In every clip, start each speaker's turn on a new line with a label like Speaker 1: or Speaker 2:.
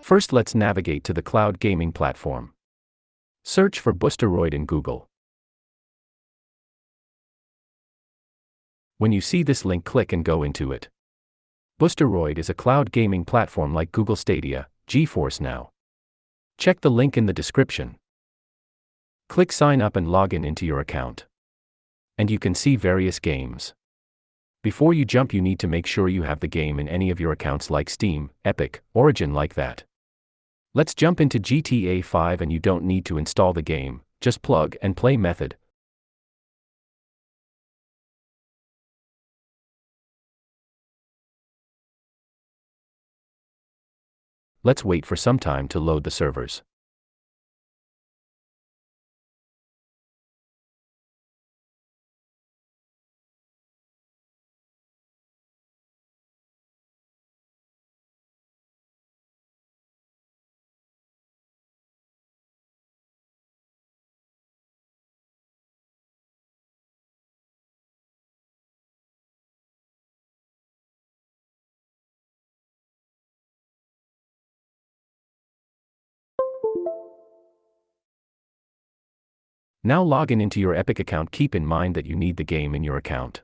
Speaker 1: First, let's navigate to the cloud gaming platform. Search for Boosteroid in Google. When you see this link, click and go into it. Boosteroid is a cloud gaming platform like Google Stadia, GeForce Now. Check the link in the description. Click Sign Up and log into your account. And you can see various games. Before you jump, you need to make sure you have the game in any of your accounts like Steam, Epic, Origin, like that. Let's jump into GTA 5, and you don't need to install the game, just plug and play method. Let's wait for some time to load the servers. Now log into your Epic account. Keep in mind that you need the game in your account.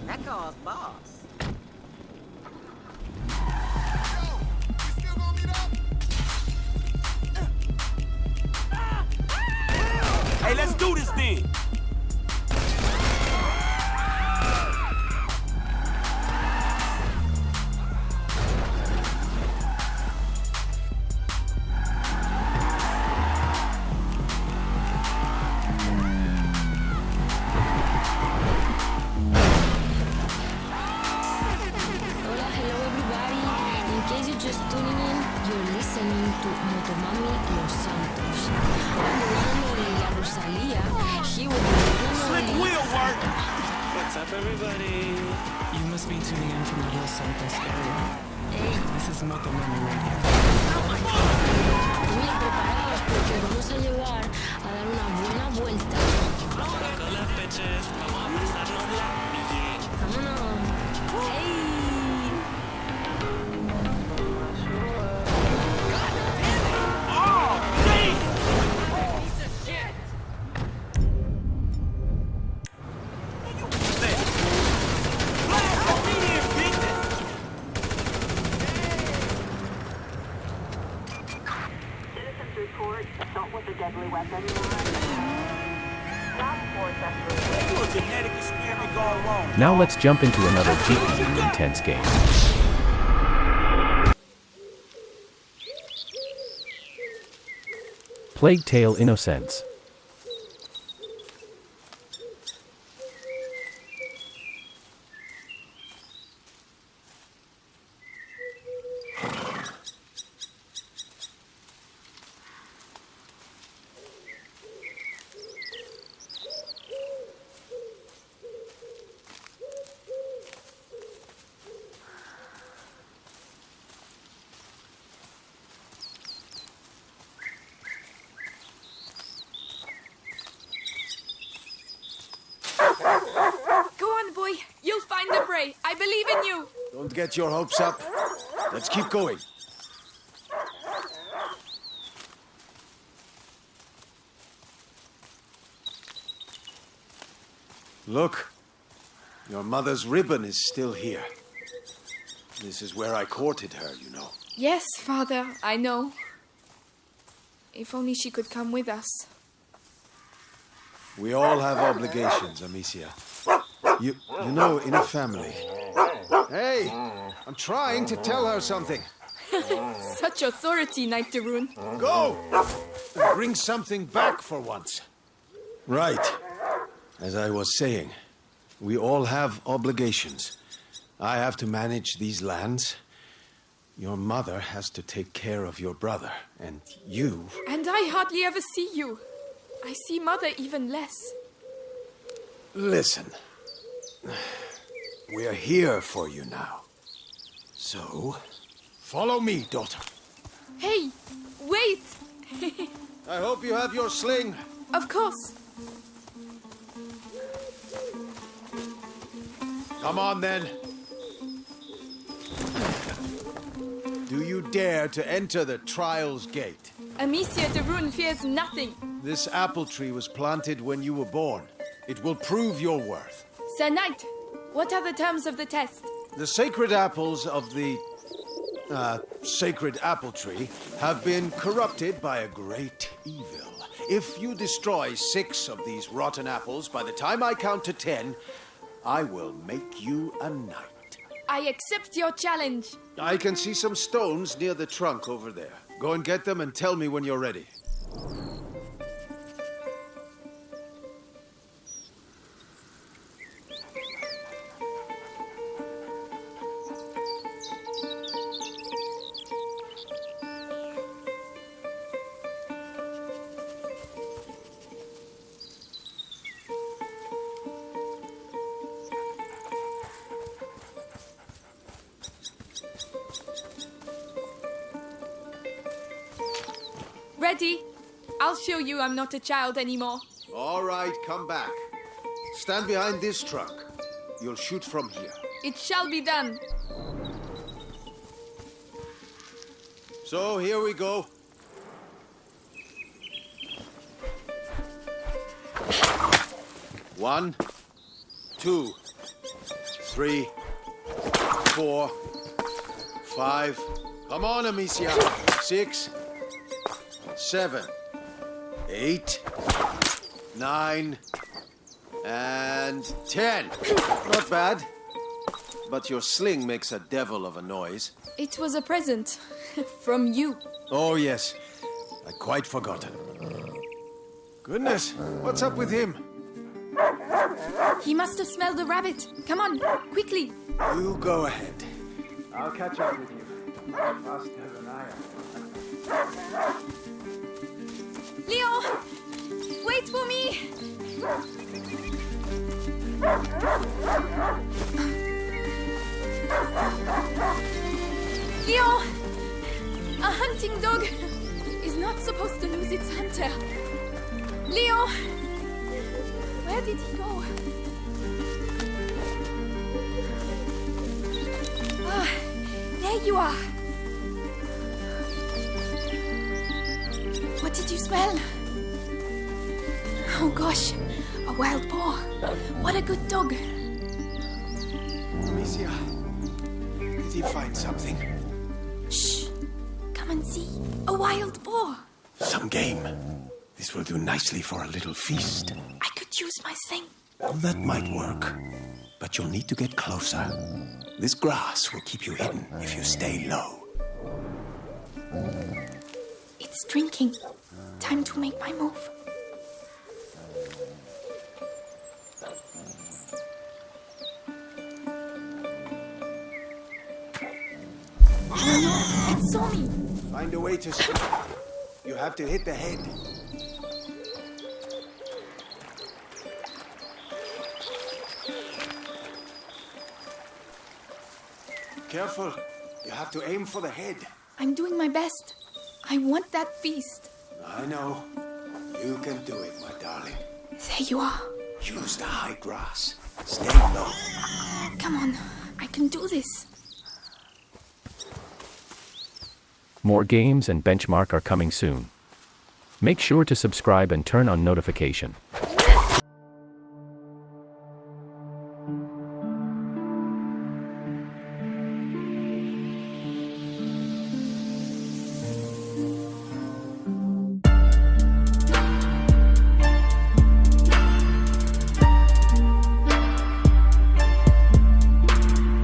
Speaker 2: That car's boss.
Speaker 3: Hey, let's do this then. What's up, everybody? You must be tuning in from the Los Santos area. This is Motomami Radio.
Speaker 4: Muy preparados porque vamos a llevar a dar una buena vuelta.
Speaker 3: Hola, bitches. Vamos a pasarnos la billete.
Speaker 4: Vámonos. ¡Ey!
Speaker 5: Report assault with a deadly weapon.
Speaker 2: Genetic experiment gone wrong.
Speaker 1: Now let's jump into another GPU intense game. Plague Tale Innocence.
Speaker 6: Go on, boy. You'll find the prey. I believe in you.
Speaker 7: Don't get your hopes up. Let's keep going. Look, your mother's ribbon is still here. This is where I courted her, you know.
Speaker 6: Yes, Father, I know. If only she could come with us.
Speaker 7: We all have obligations, Amicia. You know, in a family. Hey, I'm trying to tell her something.
Speaker 6: Such authority, Knight de Rune.
Speaker 7: Go! And bring something back for once. Right. As I was saying, we all have obligations. I have to manage these lands. Your mother has to take care of your brother. And you...
Speaker 6: And I hardly ever see you. I see Mother even less.
Speaker 7: Listen. We're here for you now. So, follow me, daughter.
Speaker 6: Hey, wait!
Speaker 7: I hope you have your sling.
Speaker 6: Of course.
Speaker 7: Come on, then. Do you dare to enter the Trials Gate?
Speaker 6: Amicia de Rune fears nothing.
Speaker 7: This apple tree was planted when you were born. It will prove your worth.
Speaker 6: Sir Knight, what are the terms of the test?
Speaker 7: The sacred apples of the sacred apple tree have been corrupted by a great evil. If you destroy 6 of these rotten apples by the time I count to 10, I will make you a knight.
Speaker 6: I accept your challenge.
Speaker 7: I can see some stones near the trunk over there. Go and get them and tell me when you're ready.
Speaker 6: Ready? I'll show you I'm not a child anymore.
Speaker 7: All right, come back. Stand behind this truck. You'll shoot from here.
Speaker 6: It shall be done.
Speaker 7: So, here we go. One, 2, 3, 4, 5. Come on, Amicia. 6, 7, 8, 9, and 10. Not bad. But your sling makes a devil of a noise.
Speaker 6: It was a present. From you.
Speaker 7: Oh, yes. I'd quite forgotten. Goodness, what's up with him?
Speaker 6: He must have smelled the rabbit. Come on, quickly.
Speaker 7: You go ahead. I'll catch up with you. Faster than I am.
Speaker 6: Leon! Wait for me! Leo! A hunting dog is not supposed to lose its hunter. Leo! Where did he go? Ah, there you are. What did you smell? Oh gosh, a wild boar. What a good dog.
Speaker 7: Amicia, did he find something?
Speaker 6: Shh, come and see. A wild boar.
Speaker 7: Some game. This will do nicely for a little feast.
Speaker 6: I could use my thing.
Speaker 7: Well, that might work. But you'll need to get closer. This grass will keep you hidden if you stay low.
Speaker 6: It's drinking. Time to make my move. Oh no, it saw me.
Speaker 7: Find a way to swim. You have to hit the head. Careful. You have to aim for the head.
Speaker 6: I'm doing my best. I want that feast.
Speaker 7: I know. You can do it, my darling.
Speaker 6: There you are.
Speaker 7: Use the high grass. Stay low.
Speaker 6: Come on, I can do this.
Speaker 1: More games and benchmark are coming soon. Make sure to subscribe and turn on notification.